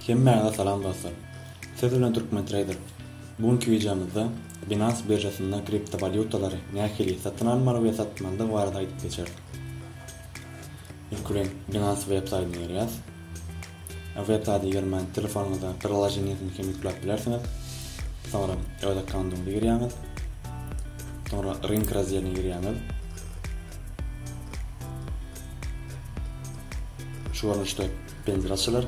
Hemmäňize salam dostlar. Siz bilen Türkmen Trader. Bugünkü videomuzda Binance birjasynda kriptovalyutalary nähili satyn almaly we satmaly barada aýdyp geçerdik. İlk Binance websaytyny ýerýäs. Websayty ýermen telefonuňyzda prilajeniyetini kemikläp bilersiňiz. Sonra öz accountyňyzy girýäňiz. Sonra rink razdeline girýäňiz. Şu görnüşde penjere açylar.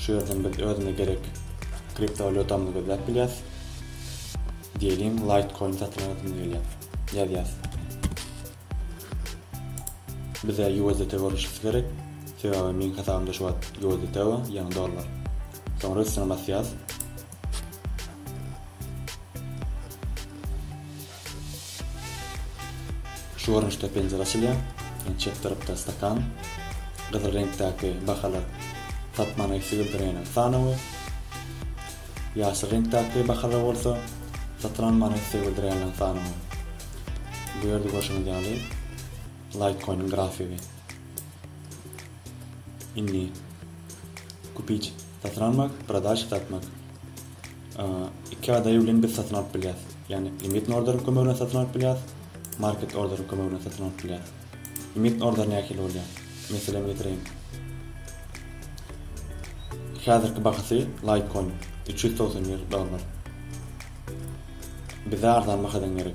Şu yerden biz özüne gerek kriptovalyutamyzy gözläp bilýäs. Diýelim Litecoin satyn alýan ýazýas. Bize USDT görüşüs gerek. Sebäbi men hasabymda şu wagt USDT bar, ýani dollar. Sonra üstüne basýas. Şu görnüşde penjere açylýar. Çek tarapda stakan. Gyzyl reňkdäki bahalar satmany sigildiren sanawy. Ýaşyl reňkdäki bahalar bolsa satranmany sigildiren sanawy. Bu ýerde görüşüňiz ýaly Litecoin grafigi. Inni kupić satranmak, продать satmak. Iki ada bilen bir satyn alyp bilýäs. Ýani limit order kömegine satyn alyp bilýäs, market order kömegine satyn alyp bilýäs. Limit order nähili bolýar? Meselem getireyim. Häzirki bahasy Litecoin $390. Bize ardan bakadan gerek.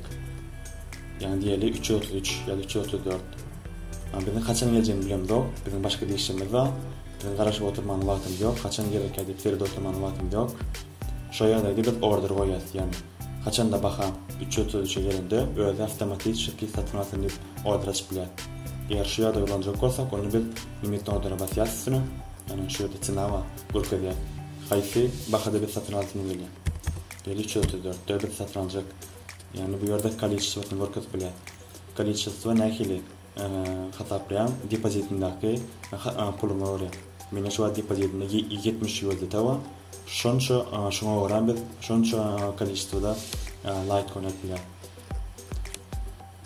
Yani diýeli 333 ya da 334. Bizim kaçan geleceğini bilemiz yok. Bizim başka değişimimiz var. Bizim garaşıp oturmanın vaktimiz yok. Kaçan gerek ya da teride oturmanın vaktimiz yok. Şoya da gidip order koyas. Yani kaçan da baka 333'e gelende öyle avtomatik şekilde satın alsın deyip order açıp bilýär. Eğer şu ýerde ulanjak bolsak, onu biz limit ordera basýas üstüne. Yani şu ýerde çynawa görkezýär. Haýsy bahada bir satyn alsyny bilýär. 334 döbet satyn aljak. Yani bu ýerde kolичествоны görkezip bilýär. Kolичество nähili hasaplayan depozitindäki pulumy bolýar. Mene şu depozitinde 70 USDT bar. Şoňa oran biz şonça kolичествоda Litecoin alýar.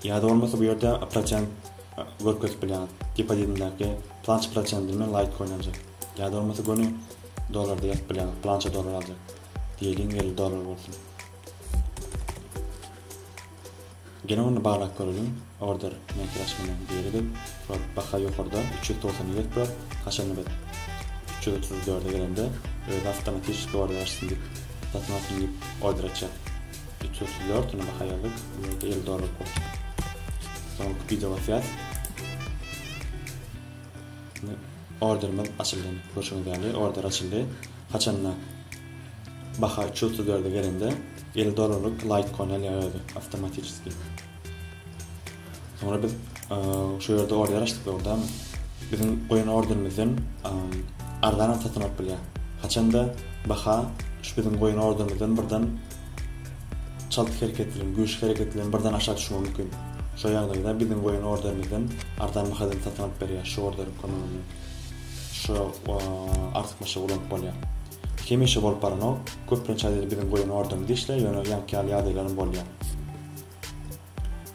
Ýa-da bolmasa bu ýerde procent görkezip bilýär. Depozitindäki plança procent bilen Litecoin aljak. Ýa-da bolmasa göni dollarda ýazyp bilýär. Plança dollar aljak. Diýelim $50 bolsun. Gene onu bağlak görelim. Order näkiraşmadan diýelim. Baha ýokarda 397 bar. Haşany bet 334'e gelende öyle avtomatik order açsın diýip satyn alsyn diýip order açar. 334 ýa baha ýazyp $50 bolsun. Sonra kupica basýas. Orderimiz açyldy. Görüşüňiz ýaly order açyldy. Haçanna baha 334'e gelende $50 Litecoin alýardy avtomatik. Sonra biz şu ýerde order açdyk boldy. Bizim goýan orderimizden ardan satyn alyp bilýär. Haçanda baha şu bizim goýan orderimizden birden çaltyk hereketlerini, güýç hereketlerini birden aşağı düşmegi mümkin. Şu ýagdaýda bizim goýan orderimizden ardan bahadan satyn alyp berýär. Şu order konuny şu artyk maşa ulanıp bolýar. Kemişe bolup barano, köpünçe bizim goýan orderimiz işle, ýöne ýanky ýagdaýlaryň bolýar.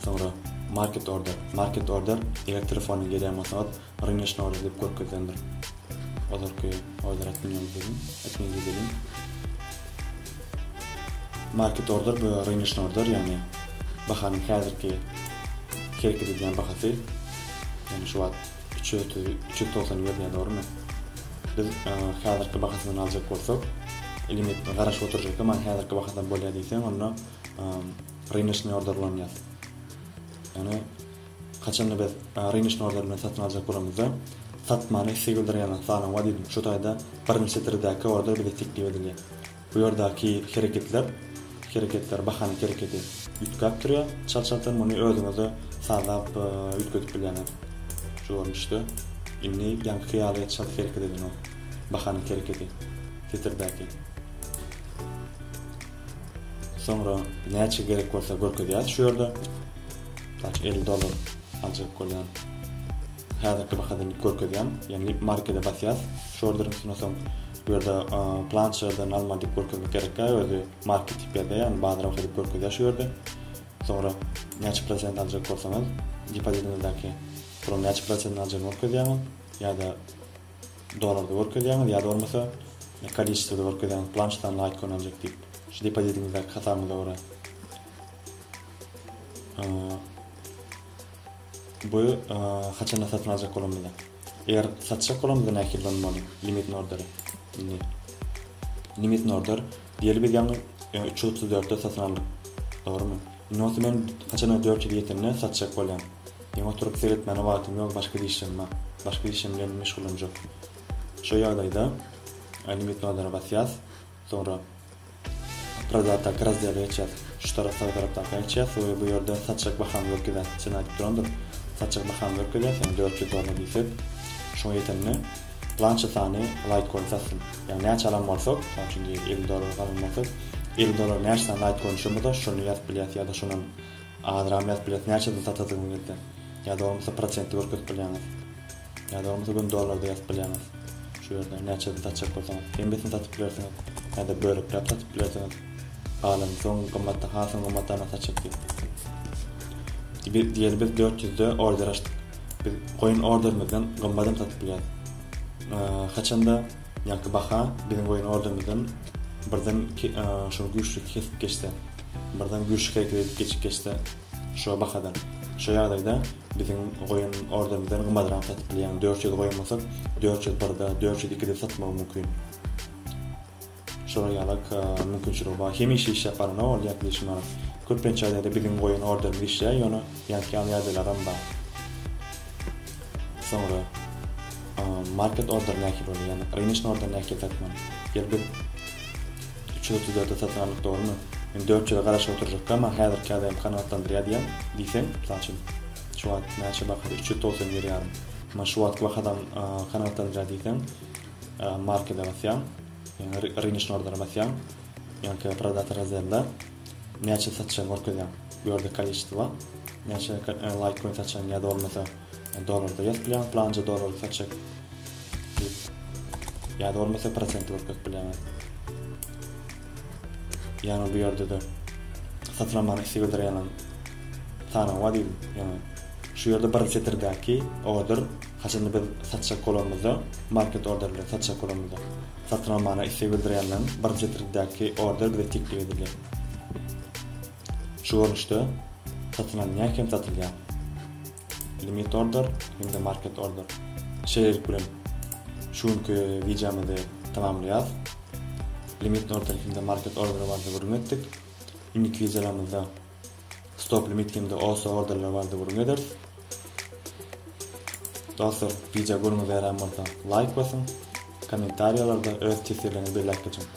Sonra market order eger telefony gelýän bolsa ryneczny order diýip görkezlendir. Olurky order etmeýän market order bu ryneczny order, ýani bahanyň häzirki kerek edilen bahasy, ýani şu wagt 390 ýerine dogrymy? Biz häzirki bahasyny aljak bolsak, limitni garaşyp oturjak, ama häzirki bahadan bolýar diýsem, onu ryneczny order bilen ýaz. Yani kaçanla biz ryneczny order bilen satyn aljak bolamyzda, satmany sigildiren sanawy diýdim. Şu taýda birinçi tirdäki order bize teklip edilýär. Bu ýerdäki hereketler bahany hereketi ütkap durýar. Çal-çaltan muny özüňize sazap ütketip bilýär. Şu görnüşde inni ýanky ýaly çal hereket edýän o bahany hereketi tirdäki. Sonra näçe gerek bolsa görkezýär şu ýerde. $50 aljak bolýan. Häzirki bahadan görkezýän, ýani markete basýas. Şu orderin üstüne soň bu ýerde plançadan alma diýip görkezmek gerek. Özü market tipede, ýani bazara okuyup görkezýär şu ýerde. Sonra näçe prosent aljak bolsaňyz, depozitinizdäki näçe prosent aljak görkezýär ýa-da dolarda work edýäňiz ýa-da bolmasa kolичествоda work edýäňiz planşdan Litecoin aljak diýip şu depozitingizde hatamyza görä. Bu haçan satyn aljak bolamyza. Eğer satışa bolamyza näkillenmeli limit order. Limit order diýeli bir ýangy 334'te satyn aldyk. Dogrymy? Inoňy men haçan 400 ýetenine satışa bolýan. Ýa oturup seyretmene wagtym ýok, başga işim bar. Başga işim bilen meşgulim jok. Şu ýagdaýda limit order basýas, sonra продата раздела ечет. Şu tarafta ечет, we bu ýerde satışa bahan ýok eden. Sen aýdyp durandyr. Satışa bahan ýok eden, sen 400 dolar diýip. Şu ýetenine planşa sany Litecoin satyn. Yani näçe alan bolsak, çünki 50 dolar alan bolsak, 50 dolar näçe Litecoin şumda şunu ýazyp bilýär ýa-da şunun adram ýazyp bilýär näçe satadygyn geldi. Ya da olmasa prosenti görkezip bilýäňiz. Ya da olmasa gün dolarda ýazyp bilýäňiz. Şu ýerde näçe satjak bolsaňyz, hemesini satyp bilersiňiz. Ya da bölüp satyp bilersiňiz. Alan soň gymmatda hasyn gymmatdan satjak diýip. Diýeli biz 400'de order açdyk. Biz goýun ordermizden gymmadan satyp bilýär. Haçanda ýa-da baha bizim goýun ordermizden birden şunu güýçli kesip geçdi. Birden güýçli geçip geçdi. Şu bahadan. Şu ýagdaýda bizim goýun ordermizden gymmadan satyp bilýär. 400 goýmasak 401'de 402'de satmagy mümkin. Şoňa ýalyk mümkinçilik bar. Hemişe iş ýaparyň ol ýaklaşma. Köpünçe ýerde bizim goýun orderimiz işler, ýony ýa-da ýazylaram bar. Sonra market order näki bolýar, ýani rynok order näki takman. Ýerde 334'de satyn aldyk dogrymy? Men 400'e garaşyp oturjak, ama häzir kädem kanatlandyrýar diýsem, saçyn. Şu wagt näçe bakar 390 ýerýär. Ma şu wagt wagtdan kanatlandyrýar diýsem, marketde basýan, ýani rynok order basýan, ýani продата раздела näçe satışa workedýär. Bu ýerde kolичество, näçe Litecoin satýan ýa-da bolmasa dolarda ýazyp bilýän, plança dolar satjak. Ya da olmasa prosenti workezip bilýän. Ýani bu ýerde de satramany sigildirýän tana wadi, ýani şu ýerde bir setirdäki order haçan biz satjak bolamyzda, market order bilen satjak bolamyzda. Satramany sigildirýän bir setirdäki order bilen tikli edilýär. Şu ornuşda satılan näkem satylýar. Limit order hem de market order. Şeýle bilen şuňky videomyzda tamamlaýar. Limit order hem de market order barada görünetdik. Ünlük videolarymyzda stop limit hem de OSO orderler barada görüneder. Dostlar, video görmüňiz eger bolsa like basyň, kommentariýalarda öz tesirlerinizi belirtip